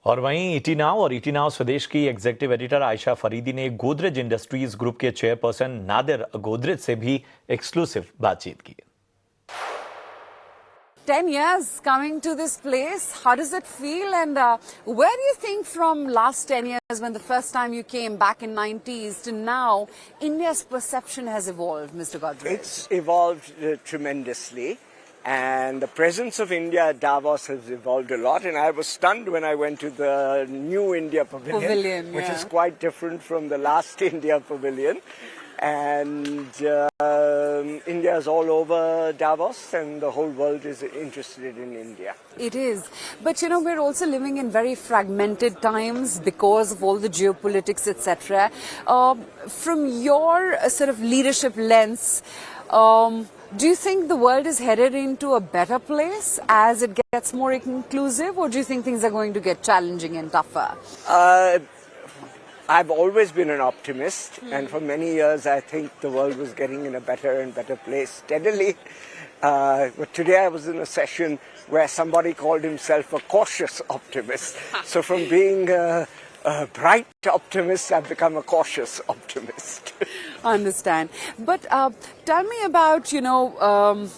और वहीं ET now और ईटी नाउ स्वदेश की एग्जीक्यूटिव एडिटर आयशा फरीदी ने गोदरेज इंडस्ट्रीज ग्रुप के चेयरपर्सन नादिर गोदरेज से भी एक्सक्लूसिव बातचीत की। 10 years coming to this place, how does it feel, and where do you think from last 10 years when the first time you came back in 90s to now, India's perception has evolved, Mr. Godrej? It's evolved tremendously, and the presence of India at Davos has evolved a lot, and I was stunned when I went to the new India Pavilion, which is quite different from the last India Pavilion. And India is all over Davos, and the whole world is interested in India. It is. But, you know, we're also living in very fragmented times because of all the geopolitics, etc. From your sort of leadership lens, do you think the world is headed into a better place as it gets more inclusive, or do you think things are going to get challenging and tougher? I've always been an optimist, and for many years I think the world was getting in a better and better place steadily. But today I was in a session where somebody called himself a cautious optimist. So from being a bright optimist, I've become a cautious optimist. I understand. But tell me about, you know,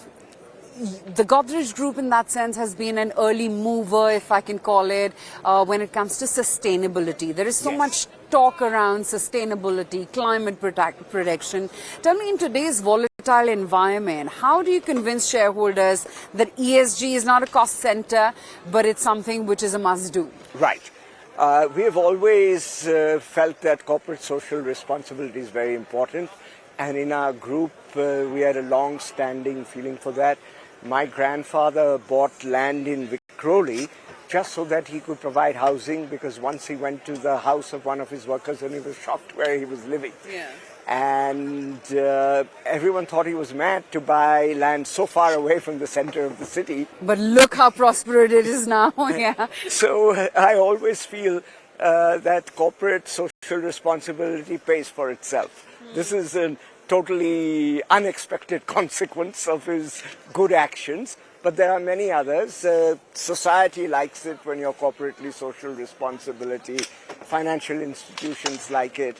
the Godrej Group in that sense has been an early mover, if I can call it, when it comes to sustainability. There is so much talk around sustainability, climate protection. Tell me, in today's volatile environment, how do you convince shareholders that ESG is not a cost center, but it's something which is a must-do? Right. We have always felt that corporate social responsibility is very important, and in our group we had a long-standing feeling for that. My grandfather bought land in Vikhroli just so that he could provide housing, because once he went to the house of one of his workers and he was shocked where he was living. Yeah. And everyone thought he was mad to buy land so far away from the center of the city. But look how prosperous it is now. Yeah. So I always feel that corporate social responsibility pays for itself. This is a totally unexpected consequence of his good actions, but there are many others. Society likes it when you're corporately social responsibility. Financial institutions like it.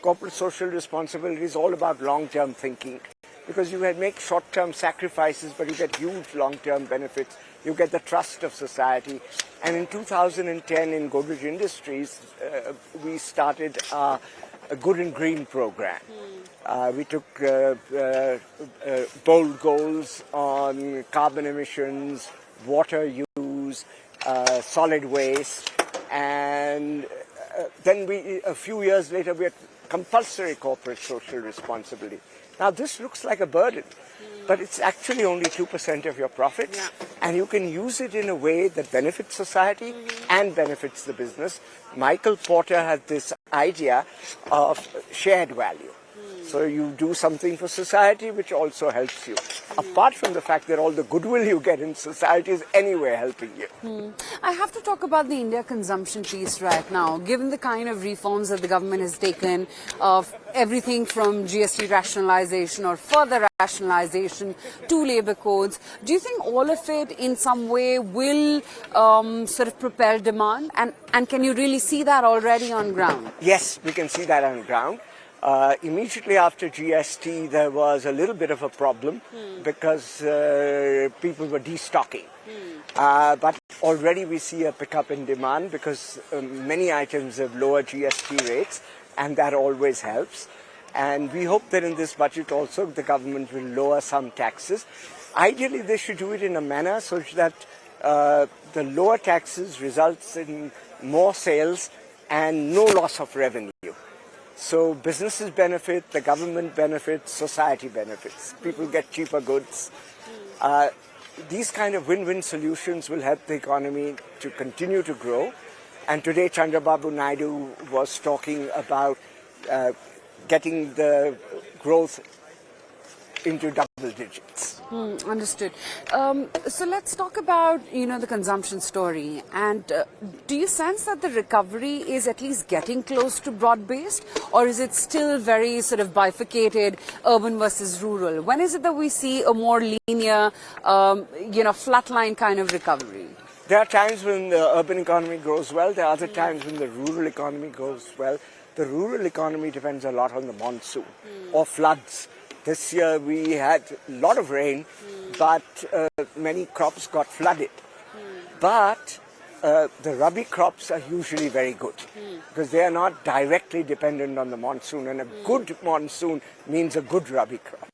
Corporate social responsibility is all about long-term thinking, because you make short-term sacrifices, but you get huge long-term benefits. You get the trust of society. And in 2010 in Godrej Industries, we started a Good and Green program. We took bold goals on carbon emissions, water use, solid waste, and then a few years later, we had compulsory corporate social responsibility. Now, this looks like a burden, but it's actually only 2% of your profits, and you can use it in a way that benefits society and benefits the business. Michael Porter had this idea of shared value. So you do something for society which also helps you. Apart from the fact that all the goodwill you get in society is anyway helping you. I have to talk about the India consumption piece right now. Given the kind of reforms that the government has taken, of everything from GST rationalization or further rationalization to labour codes, do you think all of it in some way will sort of propel demand? And can you really see that already on ground? Yes, we can see that on ground. Immediately after GST, there was a little bit of a problem because people were destocking. But already we see a pickup in demand because many items have lower GST rates, and that always helps. And we hope that in this budget also the government will lower some taxes. Ideally, they should do it in a manner so that the lower taxes results in more sales and no loss of revenue. So businesses benefit, the government benefits, society benefits. People get cheaper goods. These kind of win-win solutions will help the economy to continue to grow. And today Chandrababu Naidu was talking about getting the growth into double digits. Understood. So let's talk about, you know, the consumption story. And do you sense that the recovery is at least getting close to broad-based, or is it still very sort of bifurcated, urban versus rural? When is it that we see a more linear, flatline kind of recovery? There are times when the urban economy grows well. There are other times when the rural economy grows well. The rural economy depends a lot on the monsoon or floods. This year we had a lot of rain, but many crops got flooded. But the rabi crops are usually very good because they are not directly dependent on the monsoon, and a good monsoon means a good rabi crop.